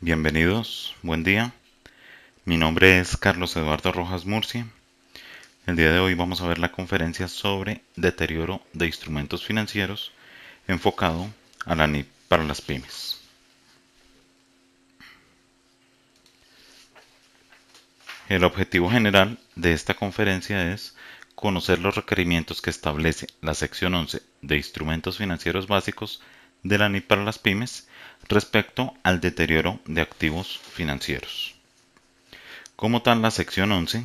Bienvenidos, buen día. Mi nombre es Carlos Eduardo Rojas Murcia. El día de hoy vamos a ver la conferencia sobre deterioro de instrumentos financieros enfocado a la NIP para las pymes. El objetivo general de esta conferencia es conocer los requerimientos que establece la sección 11 de instrumentos financieros básicos de la NIP para las pymes respecto al deterioro de activos financieros. Como tal, la sección 11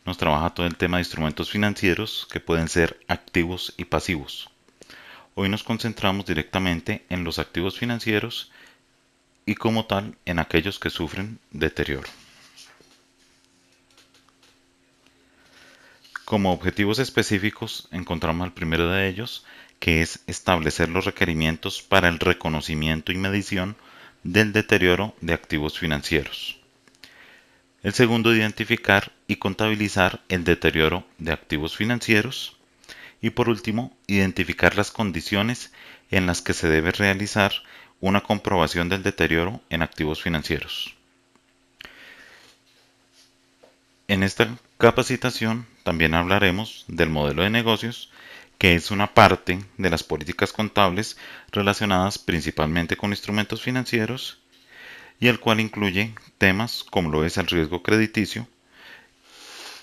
nos trabaja todo el tema de instrumentos financieros que pueden ser activos y pasivos. Hoy nos concentramos directamente en los activos financieros y como tal en aquellos que sufren deterioro. Como objetivos específicos encontramos el primero de ellos, que es establecer los requerimientos para el reconocimiento y medición del deterioro de activos financieros. El segundo, identificar y contabilizar el deterioro de activos financieros. Y por último, identificar las condiciones en las que se debe realizar una comprobación del deterioro en activos financieros. En esta capacitación también hablaremos del modelo de negocios, que es una parte de las políticas contables relacionadas principalmente con instrumentos financieros y el cual incluye temas como lo es el riesgo crediticio,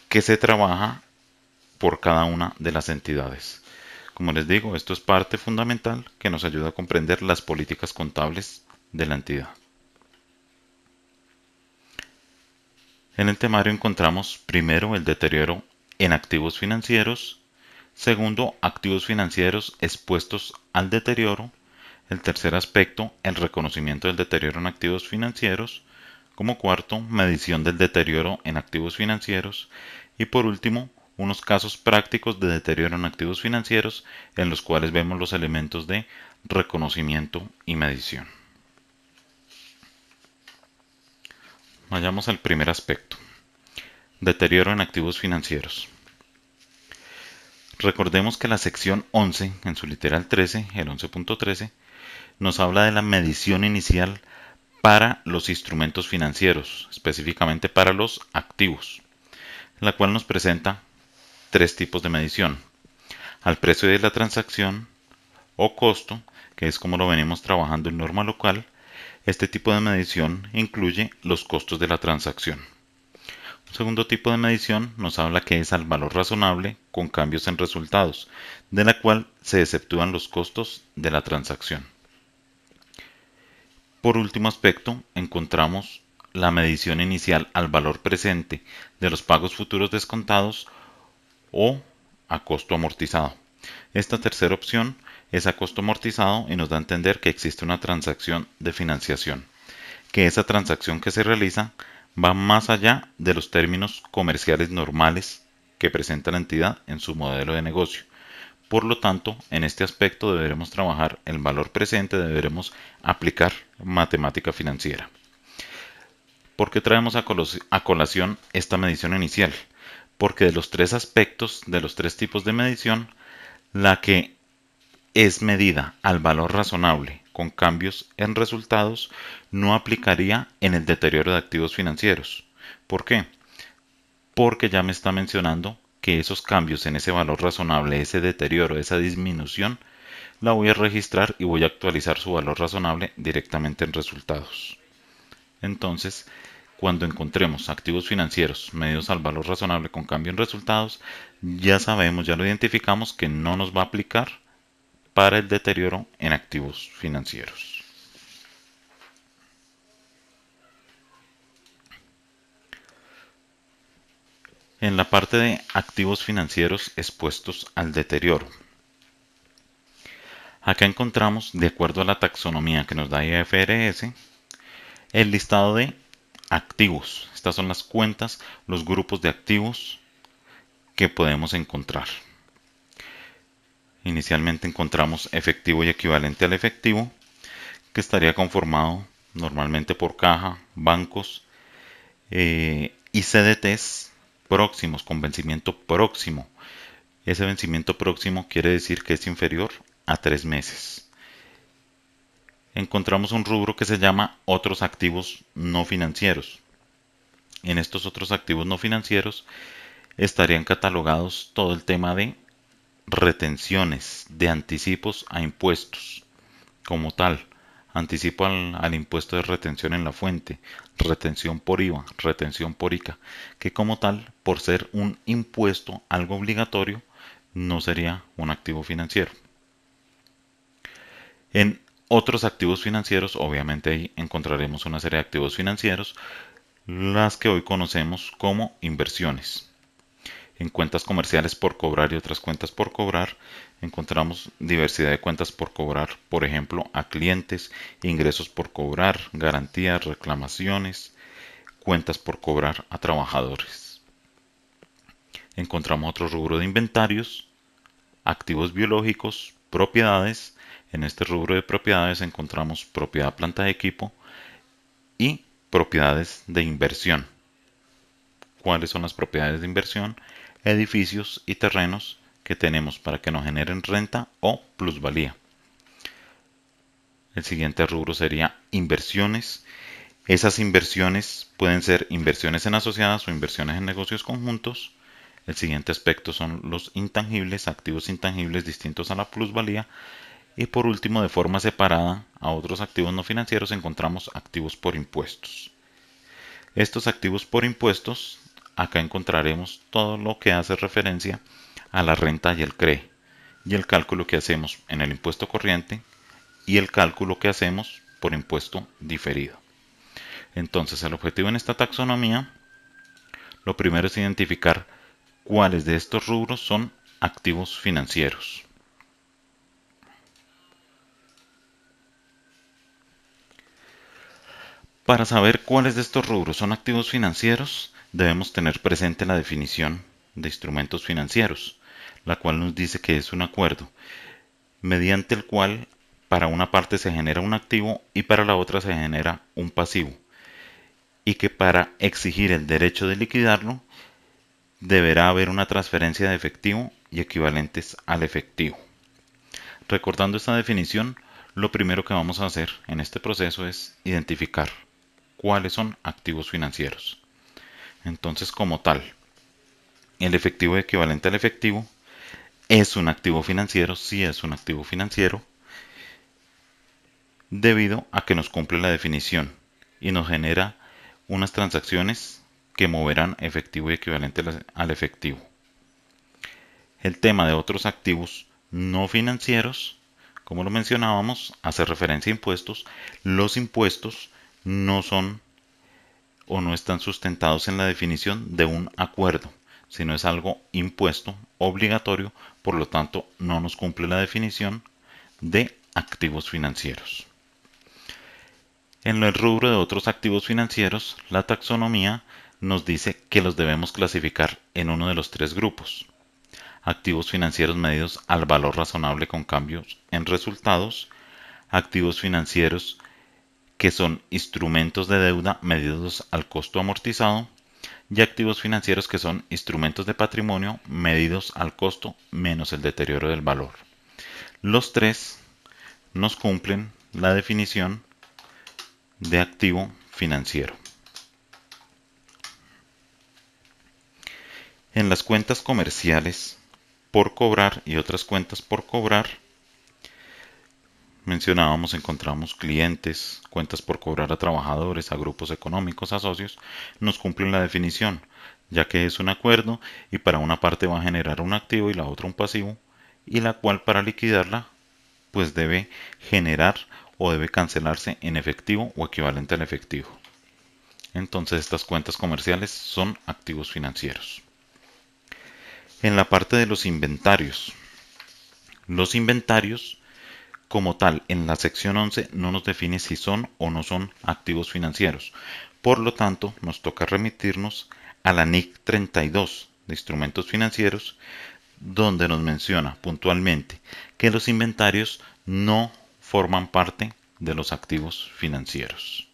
que se trabaja por cada una de las entidades. Como les digo, esto es parte fundamental que nos ayuda a comprender las políticas contables de la entidad. En el temario encontramos primero el deterioro en activos financieros, segundo, activos financieros expuestos al deterioro, el tercer aspecto, el reconocimiento del deterioro en activos financieros, como cuarto, medición del deterioro en activos financieros y por último, unos casos prácticos de deterioro en activos financieros en los cuales vemos los elementos de reconocimiento y medición. Vayamos al primer aspecto, deterioro en activos financieros. Recordemos que la sección 11, en su literal 13, el 11.13, nos habla de la medición inicial para los instrumentos financieros, específicamente para los activos, la cual nos presenta tres tipos de medición: al precio de la transacción o costo, que es como lo venimos trabajando en norma local. Este tipo de medición incluye los costos de la transacción. Un segundo tipo de medición nos habla que es al valor razonable con cambios en resultados, de la cual se exceptúan los costos de la transacción. Por último aspecto, encontramos la medición inicial al valor presente de los pagos futuros descontados o a costo amortizado. Esta tercera opción es a costo amortizado y nos da a entender que existe una transacción de financiación, que esa transacción que se realiza va más allá de los términos comerciales normales que presenta la entidad en su modelo de negocio. Por lo tanto, en este aspecto deberemos trabajar el valor presente, deberemos aplicar matemática financiera. ¿Por qué traemos a colación esta medición inicial? Porque de los tres aspectos, de los tres tipos de medición, la que es medida al valor razonable con cambios en resultados no aplicaría en el deterioro de activos financieros. ¿Por qué? Porque ya me está mencionando que esos cambios en ese valor razonable, ese deterioro, esa disminución, la voy a registrar y voy a actualizar su valor razonable directamente en resultados. Entonces, cuando encontremos activos financieros medidos al valor razonable con cambio en resultados, ya sabemos, ya lo identificamos que no nos va a aplicar para el deterioro en activos financieros. En la parte de activos financieros expuestos al deterioro, acá encontramos, de acuerdo a la taxonomía que nos da IFRS, el listado de activos. Estas son las cuentas, los grupos de activos que podemos encontrar. Inicialmente encontramos efectivo y equivalente al efectivo, que estaría conformado normalmente por caja, bancos y CDTs próximos, con vencimiento próximo. Ese vencimiento próximo quiere decir que es inferior a 3 meses. encontramos un rubro que se llama otros activos no financieros. En estos otros activos no financieros estarían catalogados todo el tema de retenciones, de anticipos a impuestos, como tal, anticipo al impuesto de retención en la fuente, retención por IVA, retención por ICA, que como tal, por ser un impuesto, algo obligatorio, no sería un activo financiero. En otros activos financieros, obviamente ahí encontraremos una serie de activos financieros, las que hoy conocemos como inversiones. En cuentas comerciales por cobrar y otras cuentas por cobrar, encontramos diversidad de cuentas por cobrar, por ejemplo, a clientes, ingresos por cobrar, garantías, reclamaciones, cuentas por cobrar a trabajadores. Encontramos otro rubro de inventarios, activos biológicos, propiedades. En este rubro de propiedades encontramos propiedad, planta de equipo y propiedades de inversión. ¿Cuáles son las propiedades de inversión? Edificios y terrenos que tenemos para que nos generen renta o plusvalía. El siguiente rubro sería inversiones. Esas inversiones pueden ser inversiones en asociadas o inversiones en negocios conjuntos. El siguiente aspecto son los intangibles, activos intangibles distintos a la plusvalía. Y por último, de forma separada a otros activos no financieros, encontramos activos por impuestos. Estos activos por impuestos, acá encontraremos todo lo que hace referencia a la renta y el CRE, y el cálculo que hacemos en el impuesto corriente y el cálculo que hacemos por impuesto diferido. Entonces, el objetivo en esta taxonomía, lo primero es identificar cuáles de estos rubros son activos financieros. Para saber cuáles de estos rubros son activos financieros, debemos tener presente la definición de instrumentos financieros, la cual nos dice que es un acuerdo mediante el cual para una parte se genera un activo y para la otra se genera un pasivo, y que para exigir el derecho de liquidarlo deberá haber una transferencia de efectivo y equivalentes al efectivo. Recordando esta definición, lo primero que vamos a hacer en este proceso es identificar cuáles son activos financieros. Entonces, como tal, el efectivo equivalente al efectivo es un activo financiero, sí es un activo financiero, debido a que nos cumple la definición y nos genera unas transacciones que moverán efectivo y equivalente al efectivo. El tema de otros activos no financieros, como lo mencionábamos, hace referencia a impuestos. Los impuestos no son o no están sustentados en la definición de un acuerdo, sino es algo impuesto, obligatorio, por lo tanto no nos cumple la definición de activos financieros. En el rubro de otros activos financieros, la taxonomía nos dice que los debemos clasificar en uno de los tres grupos. Activos financieros medidos al valor razonable con cambios en resultados, activos financieros que son instrumentos de deuda medidos al costo amortizado, y activos financieros que son instrumentos de patrimonio medidos al costo menos el deterioro del valor. Los tres nos cumplen la definición de activo financiero. En las cuentas comerciales por cobrar y otras cuentas por cobrar, mencionábamos, encontramos clientes, cuentas por cobrar a trabajadores, a grupos económicos, a socios, nos cumplen la definición, ya que es un acuerdo y para una parte va a generar un activo y la otra un pasivo, y la cual para liquidarla pues debe generar o debe cancelarse en efectivo o equivalente al efectivo. Entonces estas cuentas comerciales son activos financieros. En la parte de los inventarios como tal, en la sección 11 no nos define si son o no son activos financieros. Por lo tanto, nos toca remitirnos a la NIC 32 de instrumentos financieros, donde nos menciona puntualmente que los inventarios no forman parte de los activos financieros.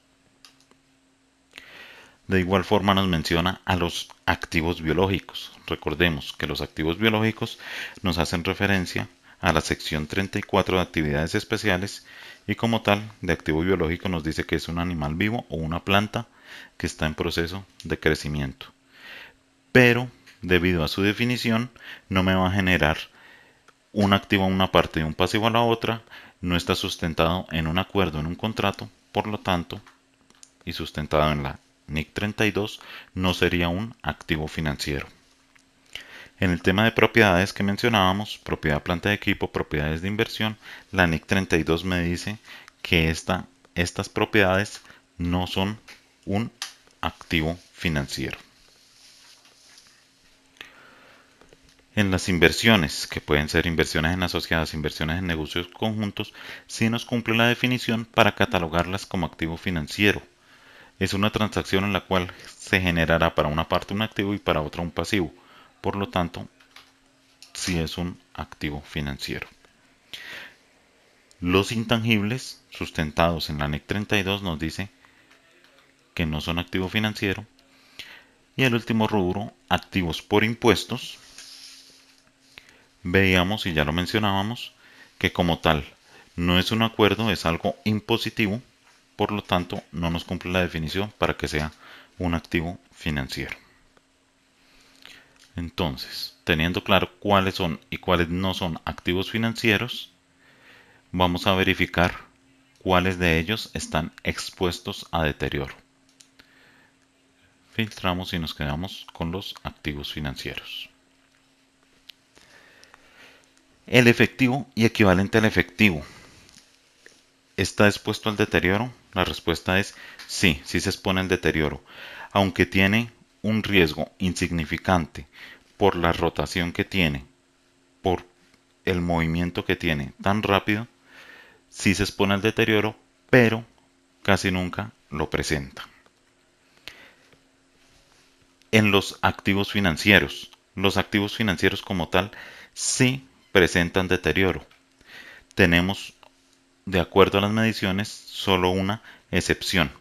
De igual forma nos menciona a los activos biológicos. Recordemos que los activos biológicos nos hacen referencia a la sección 34 de actividades especiales, y como tal, de activo biológico nos dice que es un animal vivo o una planta que está en proceso de crecimiento. Pero, debido a su definición, no me va a generar un activo a una parte y un pasivo a la otra, no está sustentado en un acuerdo, en un contrato, por lo tanto, y sustentado en la NIC 32, no sería un activo financiero. En el tema de propiedades que mencionábamos, propiedad, planta de equipo, propiedades de inversión, la NIC 32 me dice que estas propiedades no son un activo financiero. En las inversiones, que pueden ser inversiones en asociadas, inversiones en negocios conjuntos, sí nos cumple la definición para catalogarlas como activo financiero. Es una transacción en la cual se generará para una parte un activo y para otra un pasivo. Por lo tanto, sí es un activo financiero. Los intangibles sustentados en la NIC 32 nos dice que no son activo financiero. Y el último rubro, activos por impuestos, veíamos y ya lo mencionábamos que como tal no es un acuerdo, es algo impositivo, por lo tanto no nos cumple la definición para que sea un activo financiero. Entonces, teniendo claro cuáles son y cuáles no son activos financieros, vamos a verificar cuáles de ellos están expuestos a deterioro. Filtramos y nos quedamos con los activos financieros. El efectivo y equivalente al efectivo. ¿Está expuesto al deterioro? La respuesta es sí, sí se expone al deterioro, aunque tiene un riesgo insignificante por la rotación que tiene, por el movimiento que tiene tan rápido, sí se expone al deterioro, pero casi nunca lo presenta. En los activos financieros como tal sí presentan deterioro. Tenemos, de acuerdo a las mediciones, solo una excepción,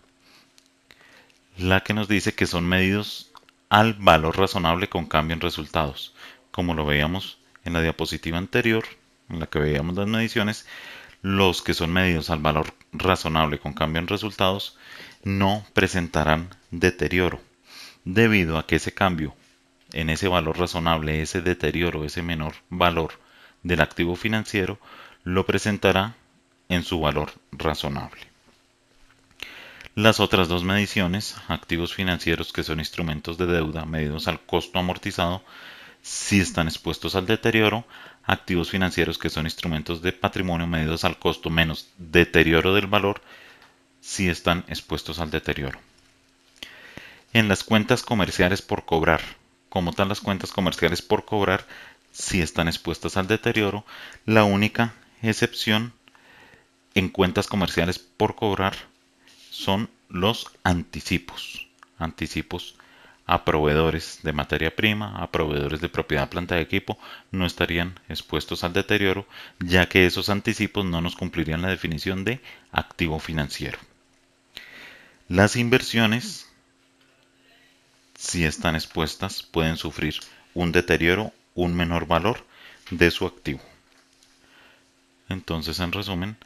la que nos dice que son medidos al valor razonable con cambio en resultados. Como lo veíamos en la diapositiva anterior, en la que veíamos las mediciones, los que son medidos al valor razonable con cambio en resultados no presentarán deterioro, debido a que ese cambio en ese valor razonable, ese deterioro, ese menor valor del activo financiero, lo presentará en su valor razonable. Las otras dos mediciones, activos financieros que son instrumentos de deuda medidos al costo amortizado, sí están expuestos al deterioro. Activos financieros que son instrumentos de patrimonio medidos al costo menos deterioro del valor, sí están expuestos al deterioro. En las cuentas comerciales por cobrar, como tal las cuentas comerciales por cobrar, sí están expuestas al deterioro. La única excepción en cuentas comerciales por cobrar son los anticipos. Anticipos a proveedores de materia prima, a proveedores de propiedad, planta de equipo, no estarían expuestos al deterioro, ya que esos anticipos no nos cumplirían la definición de activo financiero. Las inversiones, si están expuestas, pueden sufrir un deterioro, un menor valor de su activo. Entonces, en resumen,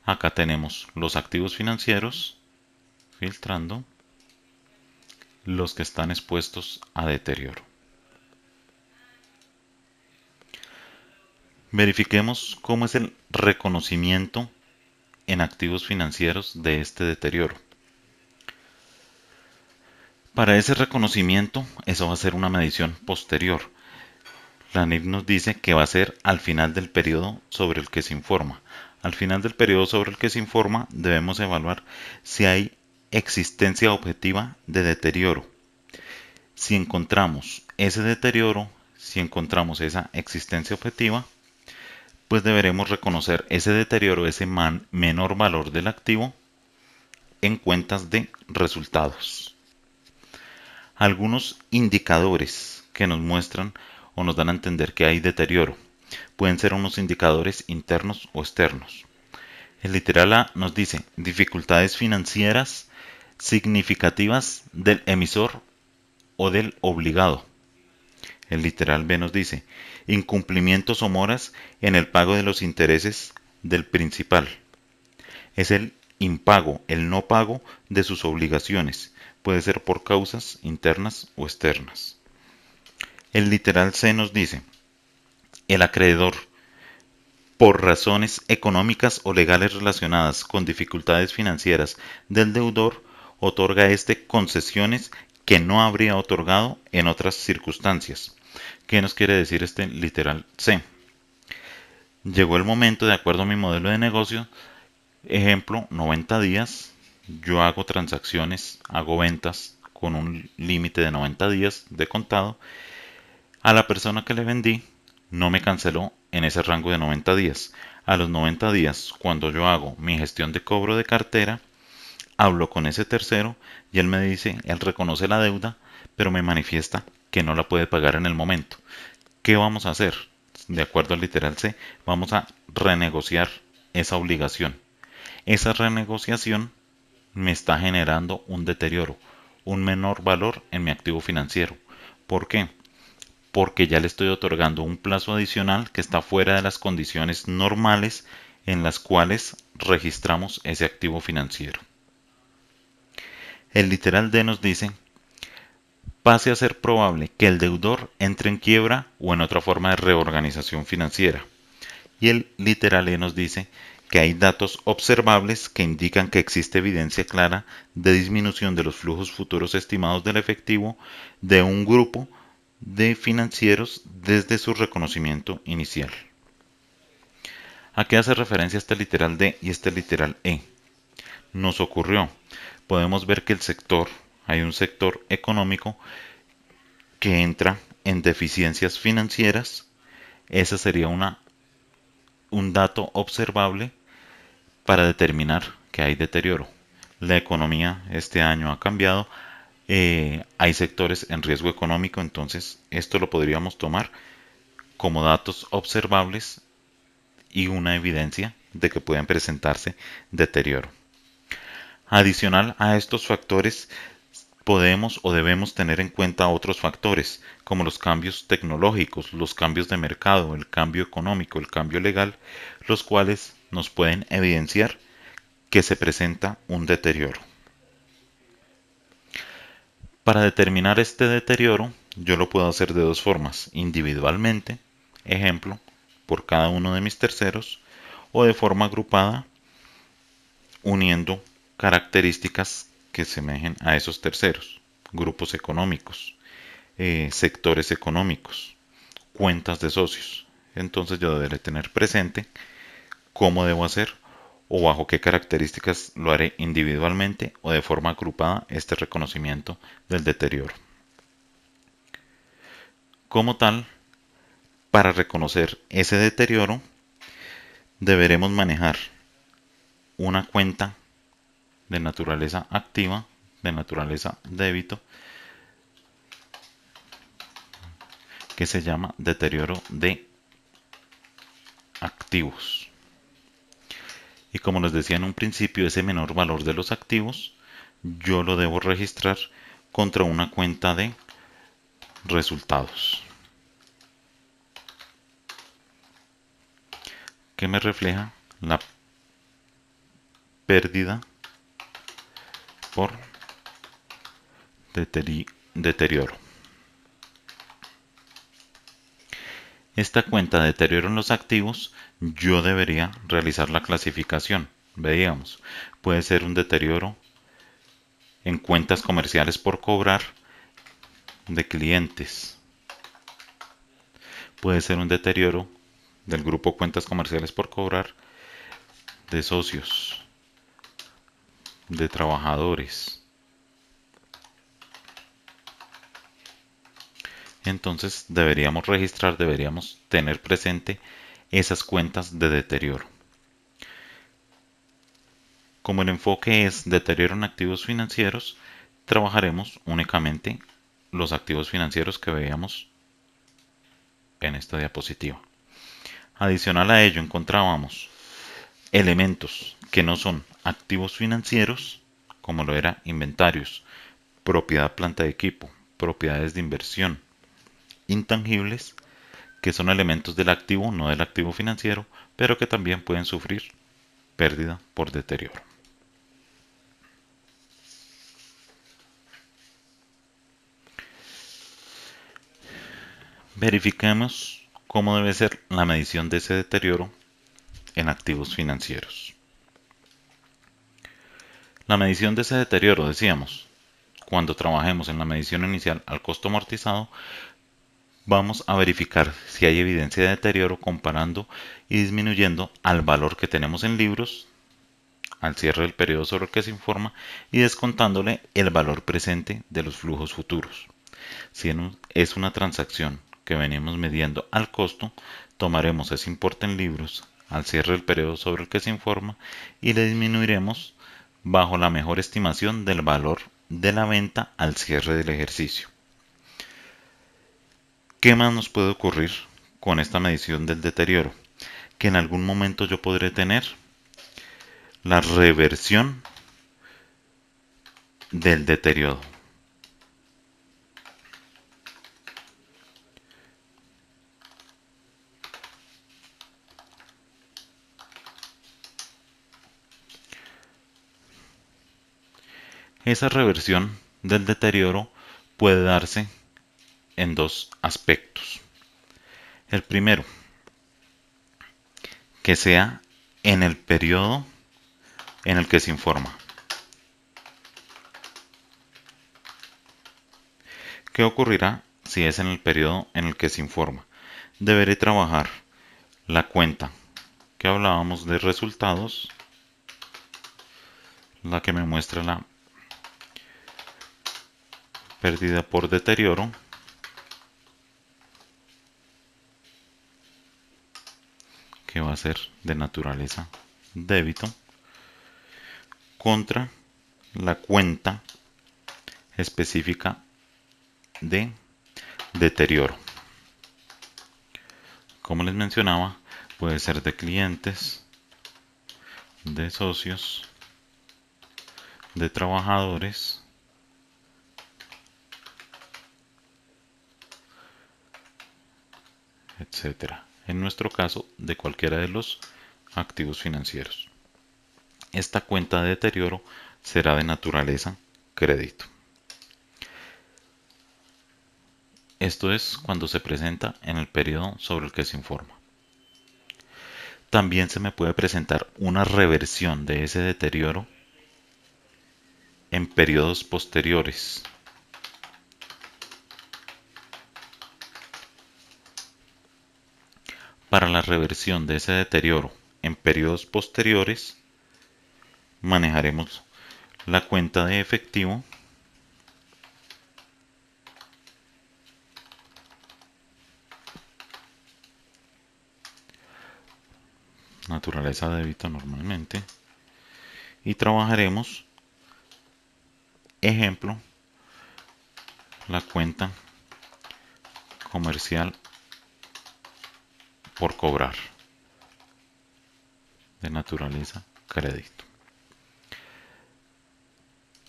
acá tenemos los activos financieros, filtrando los que están expuestos a deterioro. Verifiquemos cómo es el reconocimiento en activos financieros de este deterioro. Para ese reconocimiento, eso va a ser una medición posterior. La NIC nos dice que va a ser al final del periodo sobre el que se informa. Al final del periodo sobre el que se informa, debemos evaluar si hay existencia objetiva de deterioro. Si encontramos ese deterioro, si encontramos esa existencia objetiva, pues deberemos reconocer ese deterioro, ese menor valor del activo en cuentas de resultados. Algunos indicadores que nos muestran o nos dan a entender que hay deterioro pueden ser unos indicadores internos o externos. El literal A nos dice dificultades financieras significativas del emisor o del obligado. El literal B nos dice incumplimientos o moras en el pago de los intereses del principal. Es el impago, el no pago de sus obligaciones. Puede ser por causas internas o externas. El literal C nos dice, el acreedor, por razones económicas o legales relacionadas con dificultades financieras del deudor, otorga concesiones que no habría otorgado en otras circunstancias. ¿Qué nos quiere decir este literal C? Llegó el momento, de acuerdo a mi modelo de negocio, ejemplo, 90 días, yo hago transacciones, hago ventas con un límite de 90 días de contado. A la persona que le vendí no me canceló en ese rango de 90 días. A los 90 días, cuando yo hago mi gestión de cobro de cartera, hablo con ese tercero y él me dice, él reconoce la deuda, pero me manifiesta que no la puede pagar en el momento. ¿Qué vamos a hacer? De acuerdo al literal C, vamos a renegociar esa obligación. Esa renegociación me está generando un deterioro, un menor valor en mi activo financiero. ¿Por qué? Porque ya le estoy otorgando un plazo adicional que está fuera de las condiciones normales en las cuales registramos ese activo financiero. El literal D nos dice, pase a ser probable que el deudor entre en quiebra o en otra forma de reorganización financiera. Y el literal E nos dice que hay datos observables que indican que existe evidencia clara de disminución de los flujos futuros estimados del efectivo de un grupo de financieros desde su reconocimiento inicial. ¿A qué hace referencia este literal D y este literal E? Nos ocurrió. Podemos ver que hay un sector económico que entra en deficiencias financieras. Ese sería un dato observable para determinar que hay deterioro. La economía este año ha cambiado, hay sectores en riesgo económico, entonces esto lo podríamos tomar como datos observables y una evidencia de que pueden presentarse deterioro. Adicional a estos factores, podemos o debemos tener en cuenta otros factores, como los cambios tecnológicos, los cambios de mercado, el cambio económico, el cambio legal, los cuales nos pueden evidenciar que se presenta un deterioro. Para determinar este deterioro, yo lo puedo hacer de dos formas, individualmente, ejemplo, por cada uno de mis terceros, o de forma agrupada, uniendo características que semejen a esos terceros, grupos económicos, sectores económicos, cuentas de socios. Entonces yo deberé tener presente cómo debo hacer o bajo qué características lo haré individualmente o de forma agrupada este reconocimiento del deterioro. Como tal, para reconocer ese deterioro, deberemos manejar una cuenta de naturaleza activa, de naturaleza débito, que se llama deterioro de activos. Y como les decía en un principio, ese menor valor de los activos, yo lo debo registrar contra una cuenta de resultados, que me refleja la pérdida por deterioro. Esta cuenta de deterioro en los activos, yo debería realizar la clasificación. Veíamos, puede ser un deterioro en cuentas comerciales por cobrar de clientes. Puede ser un deterioro del grupo cuentas comerciales por cobrar de socios, de trabajadores. Entonces deberíamos tener presente esas cuentas de deterioro. Como el enfoque es deterioro en activos financieros, trabajaremos únicamente los activos financieros que veíamos en esta diapositiva. Adicional a ello encontrábamos elementos que no son activos financieros, como lo era inventarios, propiedad, planta de equipo, propiedades de inversión, intangibles, que son elementos del activo, no del activo financiero, pero que también pueden sufrir pérdida por deterioro. Verifiquemos cómo debe ser la medición de ese deterioro en activos financieros. La medición de ese deterioro, decíamos, cuando trabajemos en la medición inicial al costo amortizado, vamos a verificar si hay evidencia de deterioro comparando y disminuyendo al valor que tenemos en libros al cierre del periodo sobre el que se informa y descontándole el valor presente de los flujos futuros. Si es una transacción que venimos midiendo al costo, tomaremos ese importe en libros al cierre del periodo sobre el que se informa y le disminuiremos bajo la mejor estimación del valor de la venta al cierre del ejercicio. ¿Qué más nos puede ocurrir con esta medición del deterioro? Que en algún momento yo podré tener la reversión del deterioro. Esa reversión del deterioro puede darse en dos aspectos. El primero, que sea en el periodo en el que se informa. ¿Qué ocurrirá si es en el periodo en el que se informa? Deberé trabajar la cuenta que hablábamos de resultados, la que me muestra la pérdida por deterioro, que va a ser de naturaleza débito, contra la cuenta específica de deterioro. Como les mencionaba, puede ser de clientes, de socios, de trabajadores, etcétera. En nuestro caso, de cualquiera de los activos financieros. Esta cuenta de deterioro será de naturaleza crédito. Esto es cuando se presenta en el periodo sobre el que se informa. También se me puede presentar una reversión de ese deterioro en periodos posteriores. Para la reversión de ese deterioro en periodos posteriores, manejaremos la cuenta de efectivo naturaleza débito normalmente y trabajaremos, ejemplo, la cuenta comercial por cobrar de naturaleza crédito.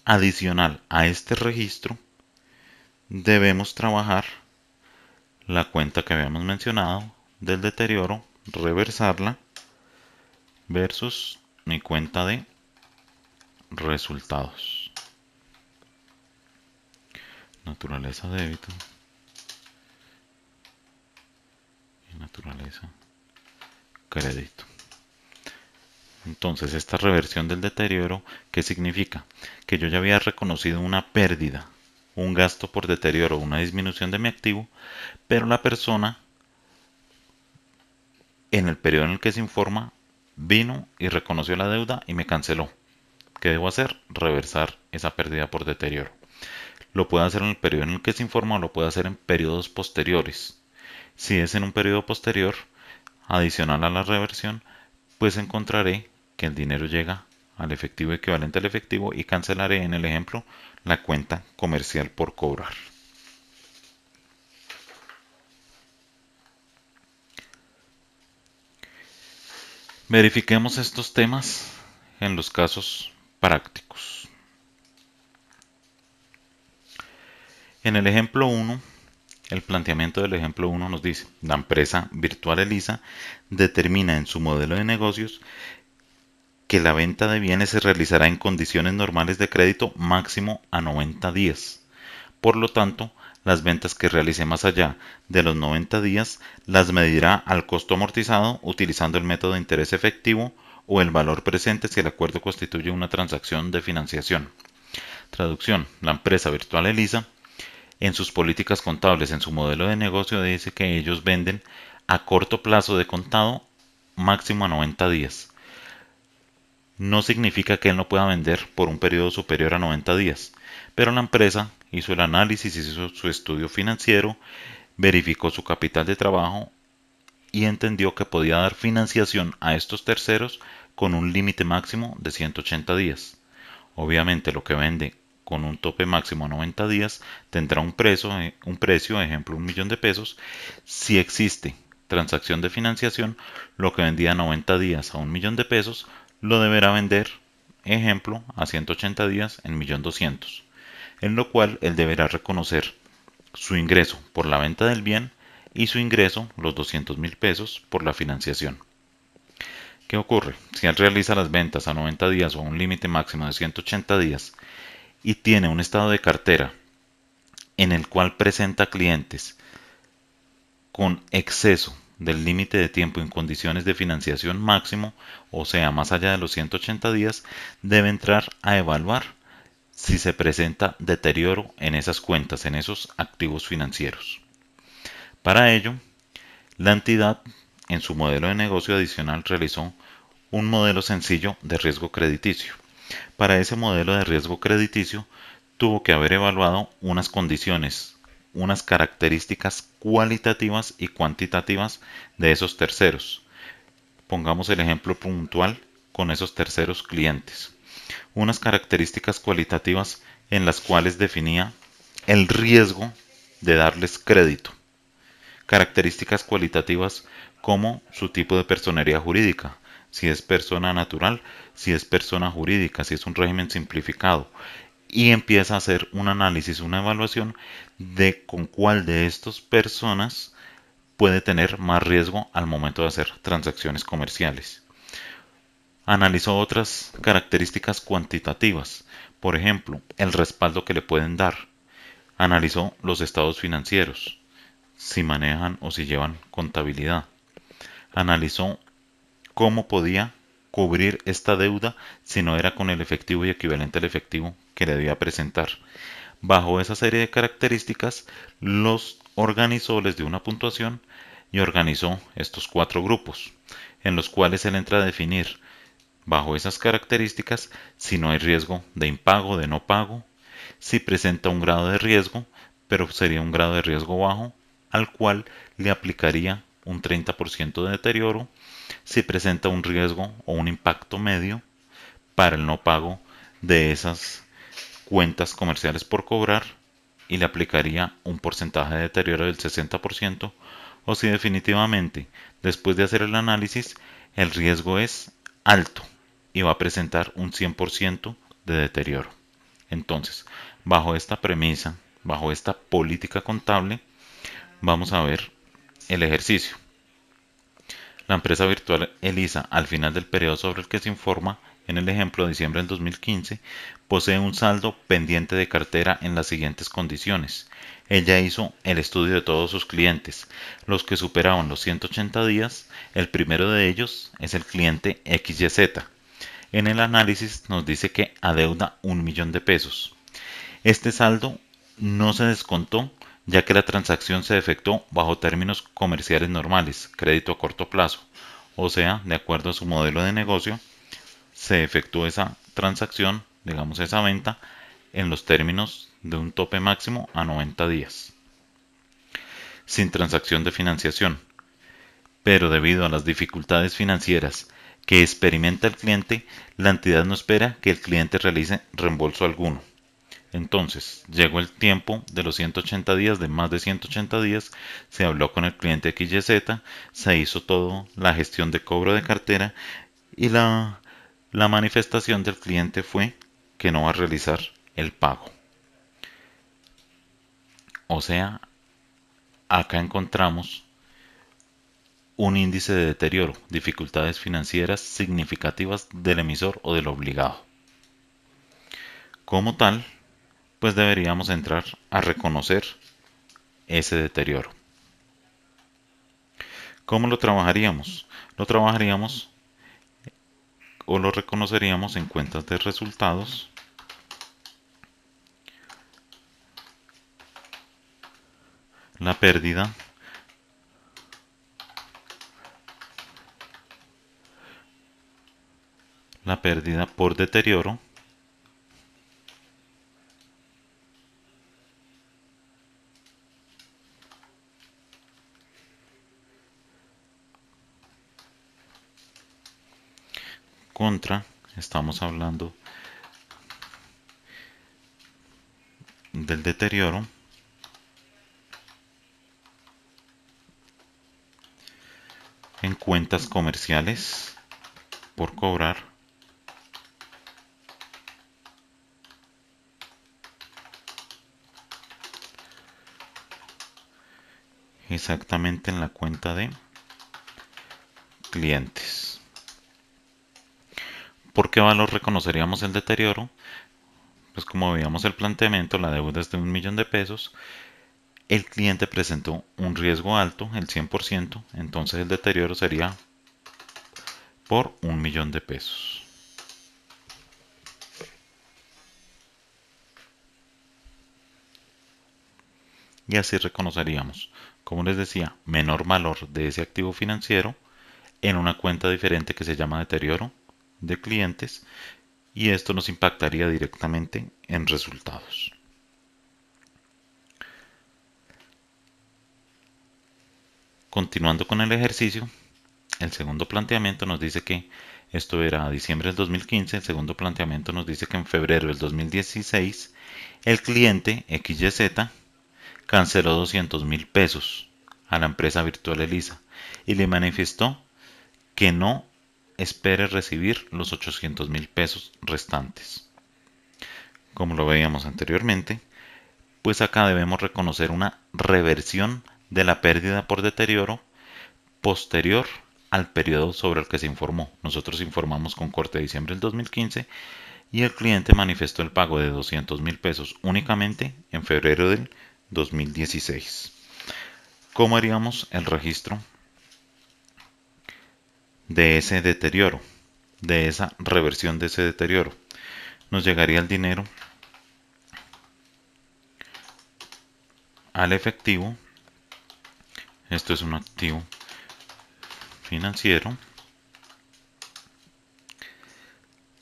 Adicional a este registro, debemos trabajar la cuenta que habíamos mencionado del deterioro, reversarla versus mi cuenta de resultados. Naturaleza débito y naturaleza crédito. Entonces, esta reversión del deterioro, ¿qué significa? Que yo ya había reconocido una pérdida, un gasto por deterioro, una disminución de mi activo, pero la persona en el periodo en el que se informa vino y reconoció la deuda y me canceló. ¿Qué debo hacer? Reversar esa pérdida por deterioro. Lo puedo hacer en el periodo en el que se informa o lo puedo hacer en periodos posteriores. Si es en un periodo posterior, adicional a la reversión, pues encontraré que el dinero llega al efectivo equivalente al efectivo y cancelaré en el ejemplo la cuenta comercial por cobrar. Verifiquemos estos temas en los casos prácticos. En el ejemplo 1, el planteamiento del ejemplo 1 nos dice, la empresa Virtual Elisa determina en su modelo de negocios que la venta de bienes se realizará en condiciones normales de crédito máximo a 90 días. Por lo tanto, las ventas que realice más allá de los 90 días las medirá al costo amortizado utilizando el método de interés efectivo o el valor presente si el acuerdo constituye una transacción de financiación. Traducción: la empresa virtual ELISA en sus políticas contables, en su modelo de negocio, dice que ellos venden a corto plazo de contado máximo a 90 días. No significa que él no pueda vender por un periodo superior a 90 días, pero la empresa hizo el análisis, hizo su estudio financiero, verificó su capital de trabajo y entendió que podía dar financiación a estos terceros con un límite máximo de 180 días. Obviamente lo que vende con un tope máximo a 90 días tendrá un precio, ejemplo, 1.000.000 de pesos. Si existe transacción de financiación, lo que vendía a 90 días a 1.000.000 de pesos, lo deberá vender, ejemplo, a 180 días en 1.200.000, en lo cual él deberá reconocer su ingreso por la venta del bien y su ingreso, los 200.000 pesos, por la financiación. ¿Qué ocurre? Si él realiza las ventas a 90 días o a un límite máximo de 180 días y tiene un estado de cartera en el cual presenta clientes con exceso del límite de tiempo en condiciones de financiación máximo, o sea, más allá de los 180 días, debe entrar a evaluar si se presenta deterioro en esas cuentas, en esos activos financieros. Para ello, la entidad, en su modelo de negocio adicional, realizó un modelo sencillo de riesgo crediticio. Para ese modelo de riesgo crediticio, tuvo que haber evaluado unas condiciones, unas características cualitativas y cuantitativas de esos terceros. Pongamos el ejemplo puntual con esos terceros clientes. Unas características cualitativas en las cuales definía el riesgo de darles crédito. Características cualitativas como su tipo de personería jurídica, si es persona natural, si es persona jurídica, si es un régimen simplificado, y empieza a hacer un análisis, una evaluación de con cuál de estas personas puede tener más riesgo al momento de hacer transacciones comerciales. Analizó otras características cuantitativas, por ejemplo, el respaldo que le pueden dar. Analizó los estados financieros, si manejan o si llevan contabilidad. Analizó cómo podía cubrir esta deuda si no era con el efectivo y equivalente al efectivo que le debía presentar. Bajo esa serie de características, los organizó, les dio una puntuación y organizó estos 4 grupos, en los cuales él entra a definir, bajo esas características, si no hay riesgo de impago, de no pago, si presenta un grado de riesgo, pero sería un grado de riesgo bajo, al cual le aplicaría un 30% de deterioro, si presenta un riesgo o un impacto medio para el no pago de esas cuentas comerciales por cobrar y le aplicaría un porcentaje de deterioro del 60%, o si definitivamente después de hacer el análisis el riesgo es alto y va a presentar un 100% de deterioro. Entonces, bajo esta premisa, bajo esta política contable, vamos a ver el ejercicio. La empresa virtual ELISA, al final del periodo sobre el que se informa, en el ejemplo de diciembre del 2015, posee un saldo pendiente de cartera en las siguientes condiciones. Ella hizo el estudio de todos sus clientes, los que superaban los 180 días. El primero de ellos es el cliente XYZ. En el análisis nos dice que adeuda 1.000.000 de pesos. Este saldo no se descontó ya que la transacción se efectuó bajo términos comerciales normales, crédito a corto plazo, o sea, de acuerdo a su modelo de negocio, se efectuó esa transacción, digamos esa venta, en los términos de un tope máximo a 90 días, sin transacción de financiación. Pero debido a las dificultades financieras que experimenta el cliente, la entidad no espera que el cliente realice reembolso alguno. Entonces, llegó el tiempo de los 180 días, de más de 180 días, se habló con el cliente XYZ, se hizo toda la gestión de cobro de cartera y la manifestación del cliente fue que no va a realizar el pago. O sea, acá encontramos un índice de deterioro, dificultades financieras significativas del emisor o del obligado. Como tal, pues deberíamos entrar a reconocer ese deterioro. ¿Cómo lo trabajaríamos? Lo trabajaríamos o lo reconoceríamos en cuentas de resultados, la pérdida por deterioro contra, estamos hablando del deterioro en cuentas comerciales por cobrar exactamente en la cuenta de clientes. ¿Por qué valor reconoceríamos el deterioro? Pues como veíamos el planteamiento, la deuda es de 1.000.000 de pesos, el cliente presentó un riesgo alto, el 100%, entonces el deterioro sería por 1.000.000 de pesos. Y así reconoceríamos, como les decía, menor valor de ese activo financiero en una cuenta diferente que se llama deterioro de clientes, y esto nos impactaría directamente en resultados. Continuando con el ejercicio, el segundo planteamiento nos dice que esto era a diciembre del 2015, el segundo planteamiento nos dice que en febrero del 2016 el cliente XYZ canceló 200.000 pesos a la empresa virtual Elisa y le manifestó que no espere recibir los 800.000 pesos restantes. Como lo veíamos anteriormente, pues acá debemos reconocer una reversión de la pérdida por deterioro posterior al periodo sobre el que se informó. Nosotros informamos con corte de diciembre del 2015 y el cliente manifestó el pago de 200.000 pesos únicamente en febrero del 2016. ¿Cómo haríamos el registro de ese deterioro, de esa reversión de ese deterioro? Nos llegaría el dinero al efectivo. Esto es un activo financiero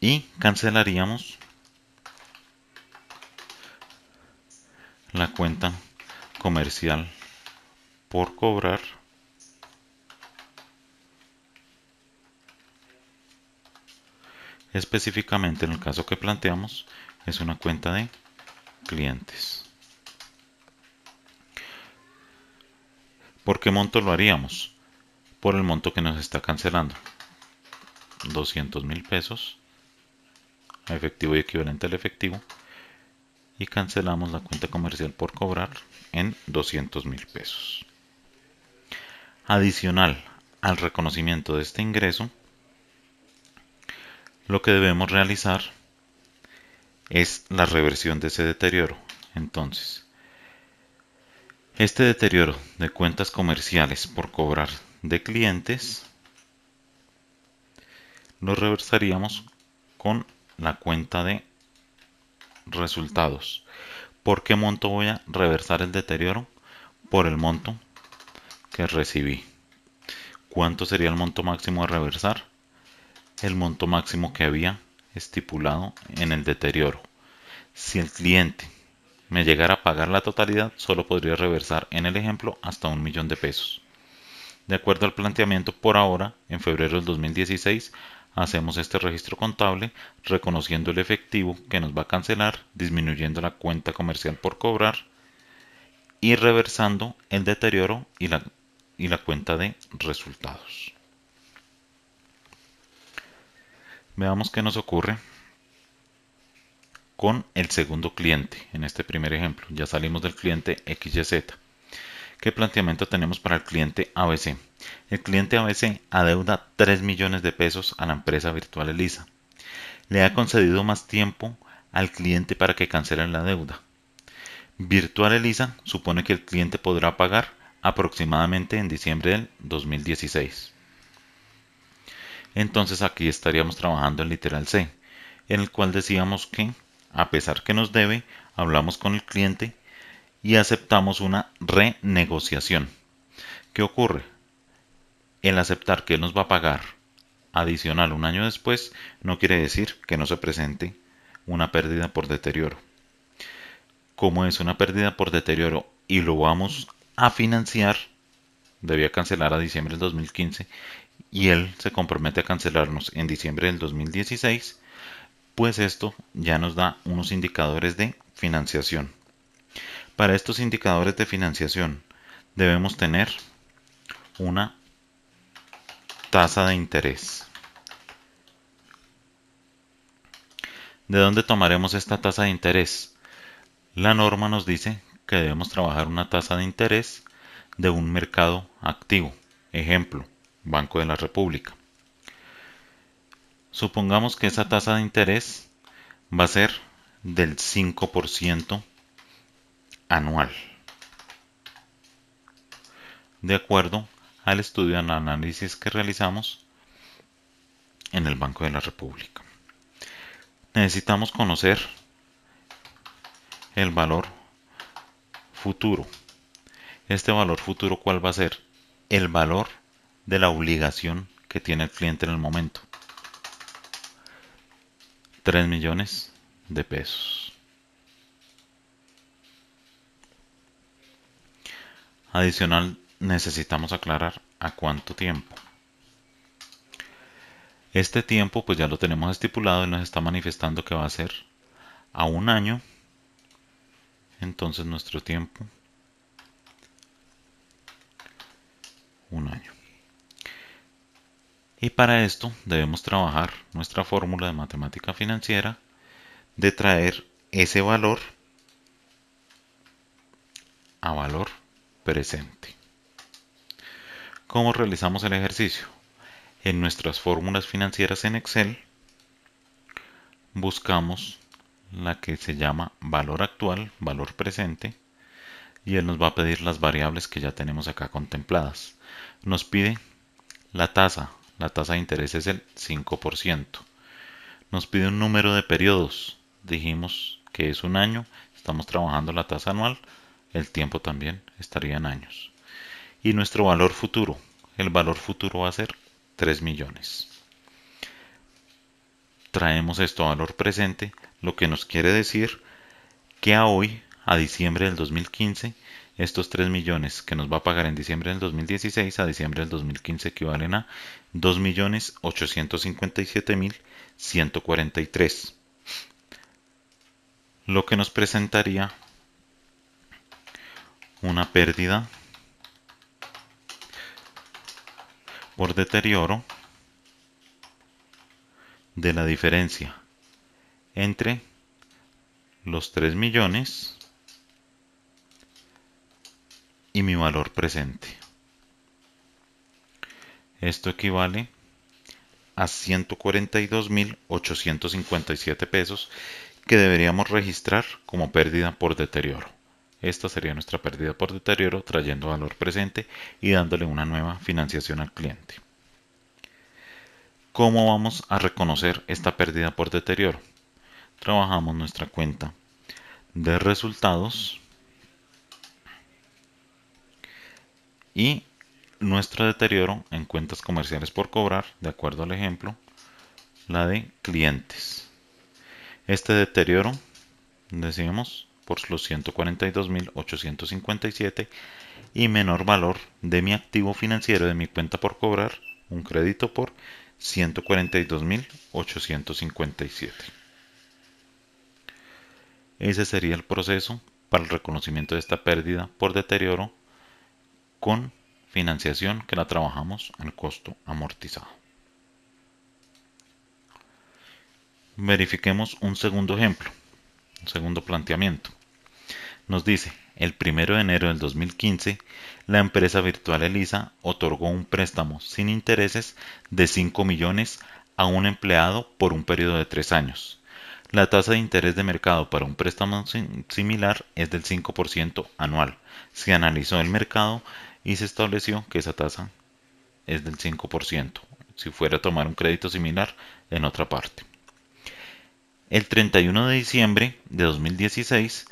y cancelaríamos la cuenta comercial por cobrar específicamente en el caso que planteamos es una cuenta de clientes. ¿Por qué monto lo haríamos? Por el monto que nos está cancelando, 200.000 pesos a efectivo y equivalente al efectivo, y cancelamos la cuenta comercial por cobrar en 200.000 pesos. Adicional al reconocimiento de este ingreso, lo que debemos realizar es la reversión de ese deterioro. Entonces, este deterioro de cuentas comerciales por cobrar de clientes lo reversaríamos con la cuenta de resultados. ¿Por qué monto voy a reversar el deterioro? Por el monto que recibí. ¿Cuánto sería el monto máximo a reversar? El monto máximo que había estipulado en el deterioro. Si el cliente me llegara a pagar la totalidad, solo podría reversar en el ejemplo hasta 1.000.000 de pesos. De acuerdo al planteamiento, por ahora, en febrero del 2016, hacemos este registro contable reconociendo el efectivo que nos va a cancelar, disminuyendo la cuenta comercial por cobrar y reversando el deterioro y la cuenta de resultados. Veamos qué nos ocurre con el segundo cliente. En este primer ejemplo, ya salimos del cliente XYZ. ¿Qué planteamiento tenemos para el cliente ABC? El cliente ABC adeuda 3 millones de pesos a la empresa virtual Elisa. Le ha concedido más tiempo al cliente para que cancele la deuda. Virtual Elisa supone que el cliente podrá pagar aproximadamente en diciembre del 2016. Entonces aquí estaríamos trabajando en literal C, en el cual decíamos que, a pesar que nos debe, hablamos con el cliente y aceptamos una renegociación. ¿Qué ocurre? El aceptar que él nos va a pagar adicional un año después no quiere decir que no se presente una pérdida por deterioro. Como es una pérdida por deterioro y lo vamos a financiar, debía cancelar a diciembre del 2015 y él se compromete a cancelarnos en diciembre del 2016, pues esto ya nos da unos indicadores de financiación. Para estos indicadores de financiación debemos tener una tasa de interés. ¿De dónde tomaremos esta tasa de interés? La norma nos dice que debemos trabajar una tasa de interés de un mercado activo. Ejemplo, Banco de la República. Supongamos que esa tasa de interés va a ser del 5% anual, de acuerdo al estudio de análisis que realizamos en el Banco de la República. Necesitamos conocer el valor futuro. Este valor futuro, ¿cuál va a ser? El valor de la obligación que tiene el cliente en el momento. 3 millones de pesos. Adicional, necesitamos aclarar a cuánto tiempo. Este tiempo pues ya lo tenemos estipulado y nos está manifestando que va a ser a un año. Entonces nuestro tiempo, un año. Y para esto debemos trabajar nuestra fórmula de matemática financiera de traer ese valor a valor presente. ¿Cómo realizamos el ejercicio? En nuestras fórmulas financieras en Excel buscamos la que se llama valor actual, valor presente, y él nos va a pedir las variables que ya tenemos acá contempladas. Nos pide la tasa de interés es el 5%. Nos pide un número de periodos, dijimos que es un año, estamos trabajando la tasa anual, el tiempo también estaría en años. Y nuestro valor futuro, el valor futuro va a ser 3 millones. Traemos esto a valor presente, lo que nos quiere decir que a hoy, a diciembre del 2015, estos 3 millones que nos va a pagar en diciembre del 2016 a diciembre del 2015 equivalen a 2.857.143, lo que nos presentaría una pérdida por deterioro de la diferencia entre los 3 millones y mi valor presente. Esto equivale a 142.857 pesos que deberíamos registrar como pérdida por deterioro. Esta sería nuestra pérdida por deterioro trayendo valor presente y dándole una nueva financiación al cliente. ¿Cómo vamos a reconocer esta pérdida por deterioro? Trabajamos nuestra cuenta de resultados y nuestro deterioro en cuentas comerciales por cobrar, de acuerdo al ejemplo, la de clientes. Este deterioro, decimos, por los 142.857 y menor valor de mi activo financiero de mi cuenta por cobrar, un crédito por 142.857. Ese sería el proceso para el reconocimiento de esta pérdida por deterioro con financiación que la trabajamos al costo amortizado. Verifiquemos un segundo ejemplo, un segundo planteamiento. Nos dice, el 1 de enero del 2015, la empresa virtual Elisa otorgó un préstamo sin intereses de 5 millones a un empleado por un periodo de 3 años. La tasa de interés de mercado para un préstamo similar es del 5% anual. Se analizó el mercado y se estableció que esa tasa es del 5%, si fuera a tomar un crédito similar en otra parte. El 31 de diciembre de 2016,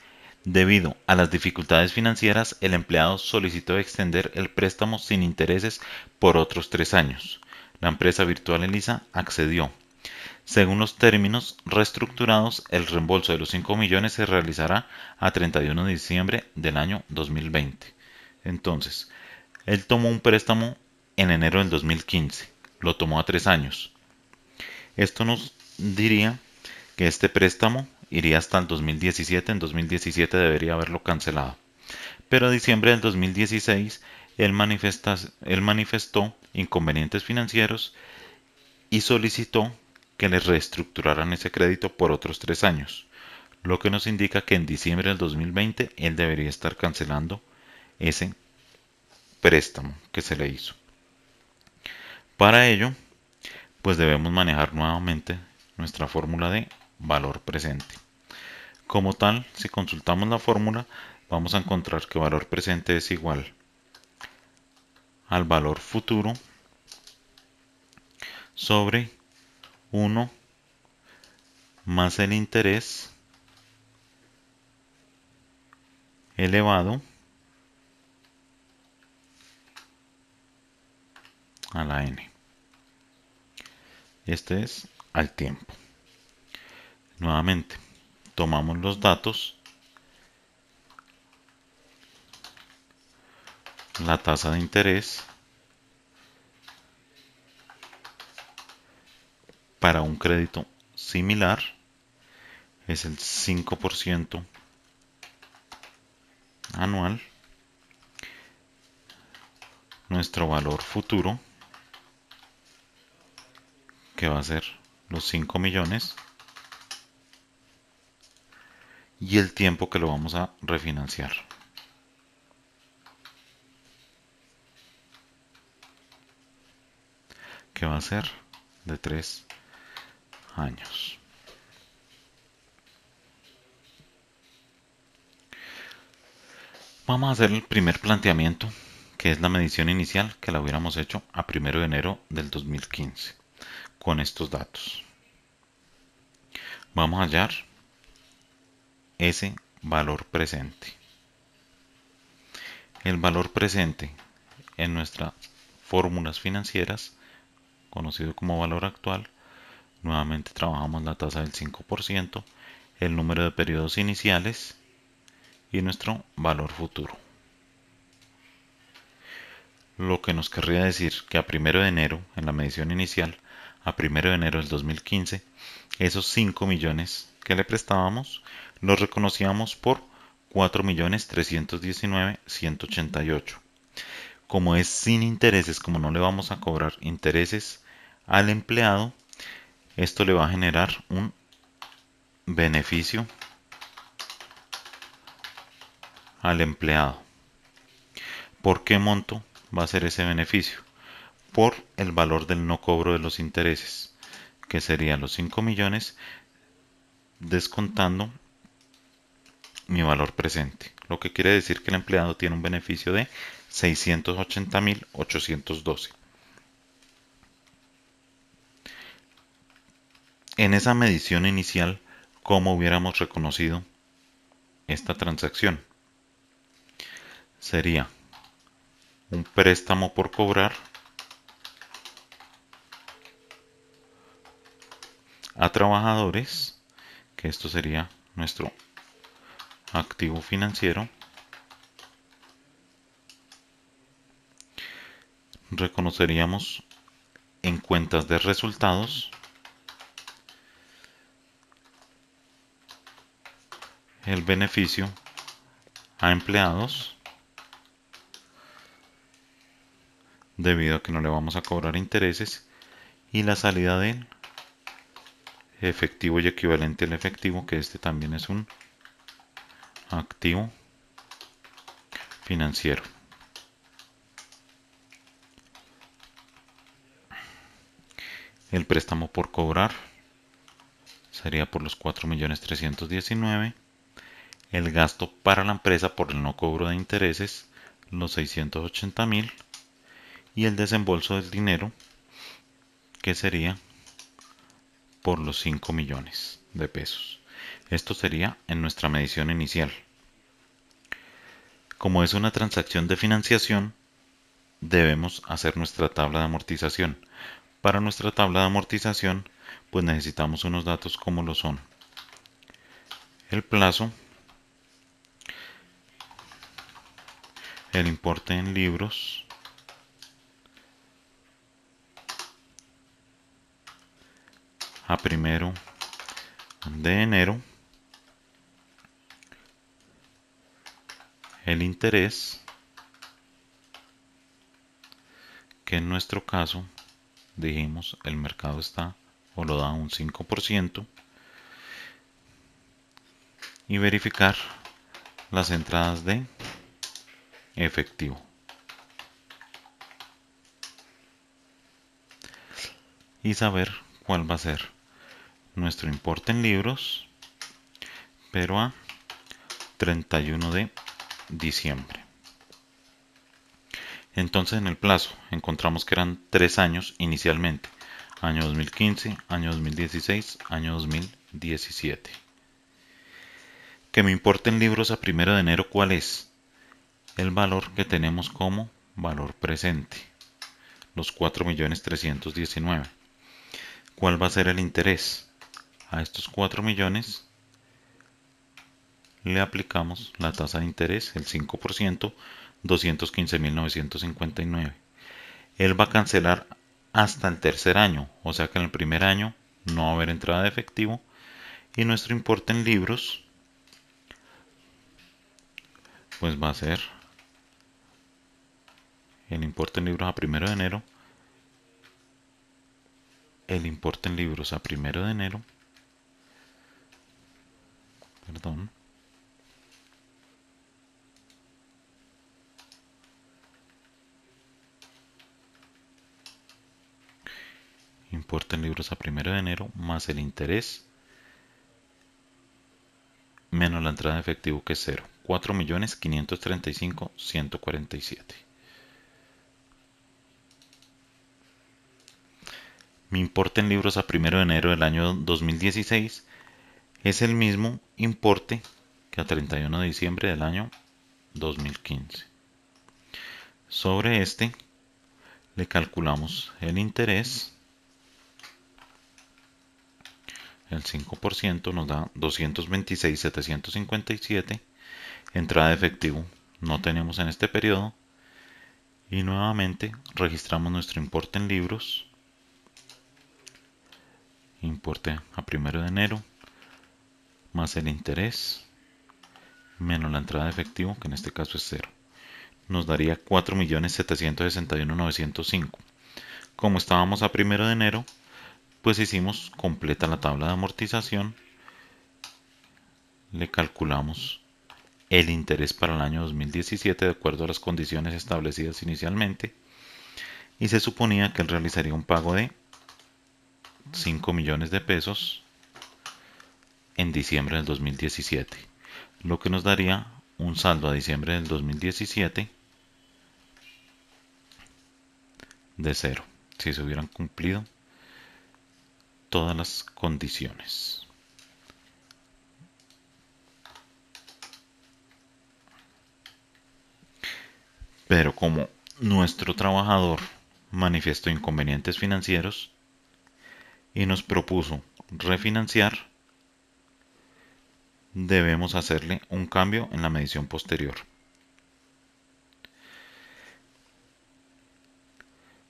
debido a las dificultades financieras, el empleado solicitó extender el préstamo sin intereses por otros 3 años. La empresa virtual Elisa accedió. Según los términos reestructurados, el reembolso de los 5 millones se realizará a 31 de diciembre del año 2020. Entonces, él tomó un préstamo en enero del 2015, lo tomó a 3 años. Esto nos diría que este préstamo iría hasta el 2017, en 2017 debería haberlo cancelado. Pero a diciembre del 2016 él manifestó inconvenientes financieros y solicitó que le reestructuraran ese crédito por otros 3 años, lo que nos indica que en diciembre del 2020 él debería estar cancelando ese préstamo que se le hizo. Para ello, pues debemos manejar nuevamente nuestra fórmula de valor presente. Como tal, si consultamos la fórmula, vamos a encontrar que valor presente es igual al valor futuro sobre 1 más el interés elevado a la n. Este es al tiempo. Nuevamente, tomamos los datos, la tasa de interés para un crédito similar es el 5% anual. Nuestro valor futuro, que va a ser los 5 millones, y el tiempo que lo vamos a refinanciar, que va a ser de 3 años. Vamos a hacer el primer planteamiento, que es la medición inicial, que la hubiéramos hecho a 1 de enero del 2015, con estos datos. Vamos a hallar ese valor presente. El valor presente en nuestras fórmulas financieras, conocido como valor actual, nuevamente trabajamos la tasa del 5%, el número de periodos iniciales y nuestro valor futuro. Lo que nos querría decir que a 1 de enero, en la medición inicial, a 1 de enero del 2015, esos 5 millones que le prestábamos los reconocíamos por 4.319.188. Como es sin intereses, como no le vamos a cobrar intereses al empleado, esto le va a generar un beneficio al empleado. ¿Por qué monto va a ser ese beneficio? Por el valor del no cobro de los intereses, que serían los 5 millones descontando mi valor presente, lo que quiere decir que el empleado tiene un beneficio de 680.812. En esa medición inicial, ¿cómo hubiéramos reconocido esta transacción? Sería un préstamo por cobrar a trabajadores, que esto sería nuestro activo financiero. Reconoceríamos en cuentas de resultados el beneficio a empleados, debido a que no le vamos a cobrar intereses, y la salida del efectivo y equivalente al efectivo, que este también es un activo financiero. El préstamo por cobrar sería por los 4.319.000. El gasto para la empresa por el no cobro de intereses, los 680.000. Y el desembolso del dinero, que sería por los 5 millones de pesos. Esto sería en nuestra medición inicial. Como es una transacción de financiación, debemos hacer nuestra tabla de amortización. Para nuestra tabla de amortización, pues necesitamos unos datos como lo son el plazo, el importe en libros, a 1 de enero, el interés, que en nuestro caso dijimos el mercado está o lo da un 5%, y verificar las entradas de efectivo. Y saber cuál va a ser nuestro importe en libros, pero a 31 de diciembre. Entonces en el plazo encontramos que eran 3 años inicialmente, año 2015, año 2016, año 2017. Que me importen libros a 1 de enero, ¿cuál es? El valor que tenemos como valor presente, los 4.319.000. ¿Cuál va a ser el interés? A estos 4 millones le aplicamos la tasa de interés, el 5%, 215.959. Él va a cancelar hasta el tercer año, o sea que en el primer año no va a haber entrada de efectivo, y nuestro importe en libros pues va a ser el importe en libros a 1 de enero, el importe en libros a 1 de enero, perdón, importe en libros a 1 de enero más el interés menos la entrada de efectivo, que es 0, 4.535.147. Mi importe en libros a 1 de enero del año 2016 es el mismo importe que a 31 de diciembre del año 2015. Sobre este le calculamos el interés, el 5% nos da 226.757. Entrada de efectivo no tenemos en este periodo, y nuevamente registramos nuestro importe en libros, importe a 1 de enero más el interés menos la entrada de efectivo, que en este caso es 0, nos daría 4.761.905. Como estábamos a 1 de enero, pues hicimos completa la tabla de amortización, le calculamos el interés para el año 2017 de acuerdo a las condiciones establecidas inicialmente, y se suponía que él realizaría un pago de 5 millones de pesos en diciembre del 2017, lo que nos daría un saldo a diciembre del 2017 de 0, si se hubieran cumplido todas las condiciones. Pero como nuestro trabajador manifestó inconvenientes financieros y nos propuso refinanciar, debemos hacerle un cambio en la medición posterior.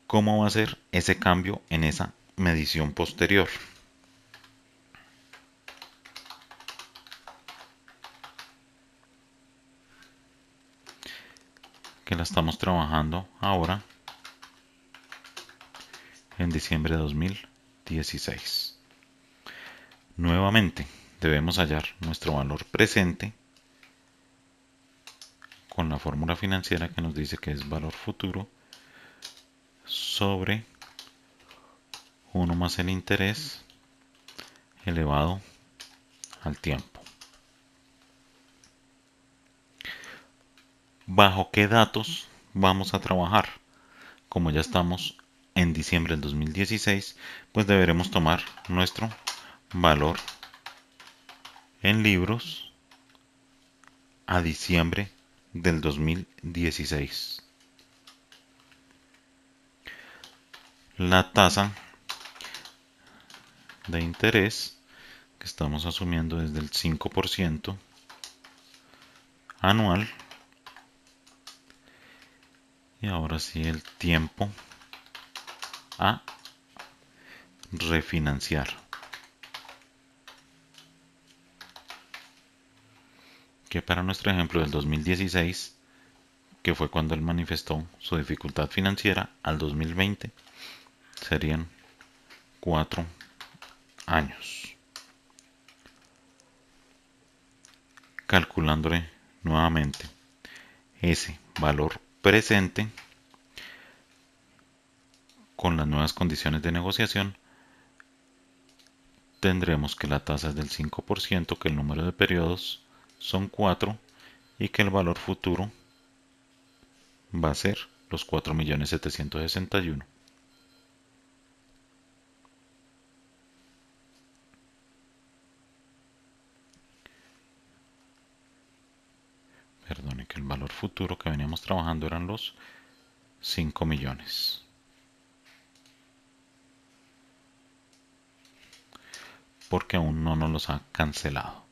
¿Cómo va a ser ese cambio en esa medición posterior? Que la estamos trabajando ahora en diciembre de 2016. Nuevamente debemos hallar nuestro valor presente con la fórmula financiera que nos dice que es valor futuro sobre 1 más el interés elevado al tiempo. ¿Bajo qué datos vamos a trabajar? Como ya estamos en diciembre del 2016, pues deberemos tomar nuestro valor en libros a diciembre del 2016. La tasa de interés que estamos asumiendo es del 5% anual. Y ahora sí el tiempo a refinanciar, que para nuestro ejemplo del 2016, que fue cuando él manifestó su dificultad financiera, al 2020 serían 4 años. Calculándole nuevamente ese valor presente con las nuevas condiciones de negociación, tendremos que la tasa es del 5%, que el número de periodos son 4 y que el valor futuro va a ser los 4.761.000. Perdone, que el valor futuro que veníamos trabajando eran los 5 millones. Porque aún no nos los ha cancelado.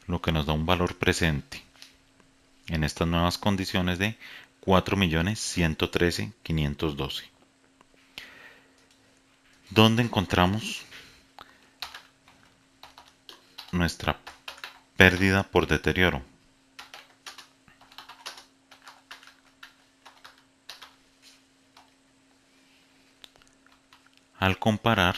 Lo que nos da un valor presente en estas nuevas condiciones de 4.113.512. ¿Dónde encontramos nuestra pérdida por deterioro? Al comparar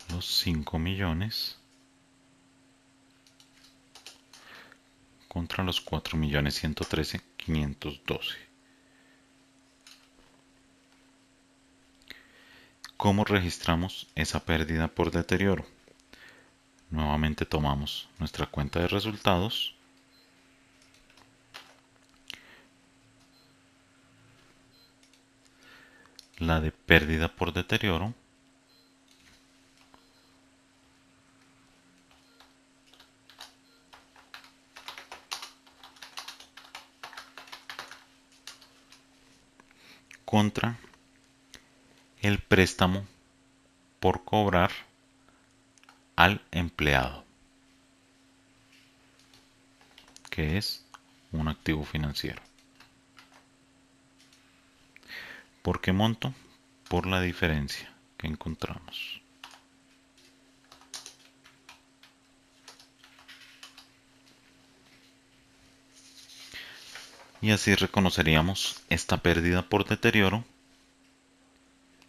los 5 millones contra los 4.113.512. ¿Cómo registramos esa pérdida por deterioro? Nuevamente tomamos nuestra cuenta de resultados, la de pérdida por deterioro, contra el préstamo por cobrar al empleado, que es un activo financiero. ¿Por qué monto? Por la diferencia que encontramos. Y así reconoceríamos esta pérdida por deterioro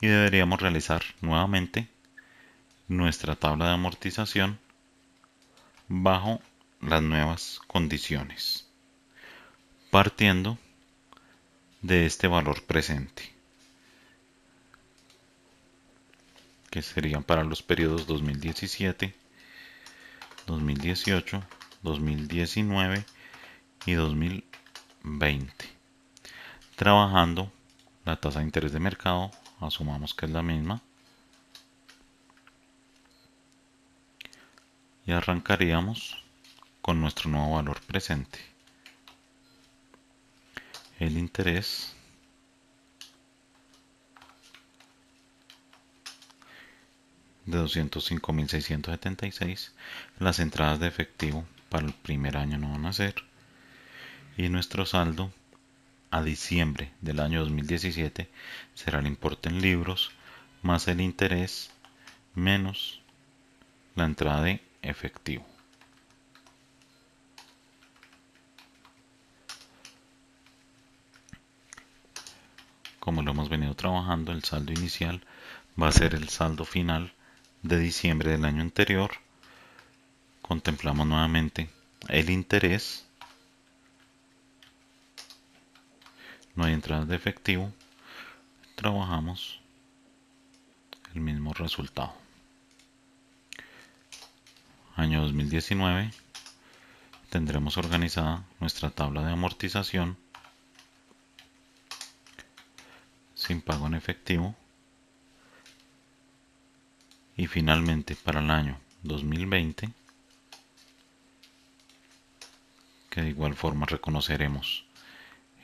y deberíamos realizar nuevamente nuestra tabla de amortización bajo las nuevas condiciones, partiendo de este valor presente, que serían para los periodos 2017, 2018, 2019 y 2020. Trabajando la tasa de interés de mercado, asumamos que es la misma, y arrancaríamos con nuestro nuevo valor presente. El interés de 205.676, las entradas de efectivo para el primer año no van a ser, y nuestro saldo a diciembre del año 2017 será el importe en libros más el interés menos la entrada de efectivo. Como lo hemos venido trabajando, el saldo inicial va a ser el saldo final de diciembre del año anterior. Contemplamos nuevamente el interés, no hay entradas de efectivo, trabajamos el mismo resultado. Año 2019, tendremos organizada nuestra tabla de amortización sin pago en efectivo, y finalmente para el año 2020, que de igual forma reconoceremos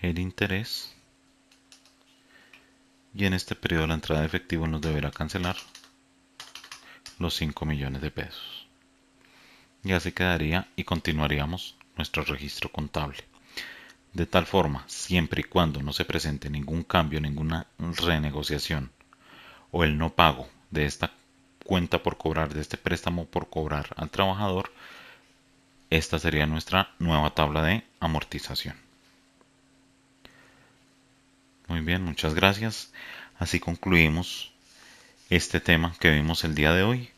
el interés, y en este periodo la entrada de efectivo nos deberá cancelar los 5 millones de pesos. Y así quedaría y continuaríamos nuestro registro contable. De tal forma, siempre y cuando no se presente ningún cambio, ninguna renegociación o el no pago de esta cuenta por cobrar, de este préstamo por cobrar al trabajador, esta sería nuestra nueva tabla de amortización. Muy bien, muchas gracias. Así concluimos este tema que vimos el día de hoy,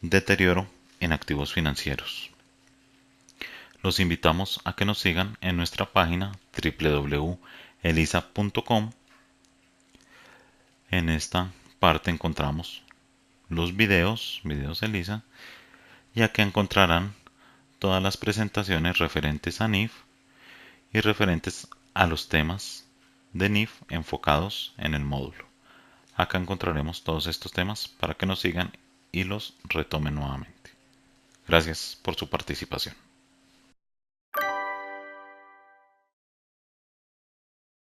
deterioro en activos financieros. Los invitamos a que nos sigan en nuestra página www.elisa.com. En esta parte encontramos los videos Elisa, ya que encontrarán todas las presentaciones referentes a NIF y referentes a los temas de NIF enfocados en el módulo. Acá encontraremos todos estos temas para que nos sigan y los retomen nuevamente. Gracias por su participación.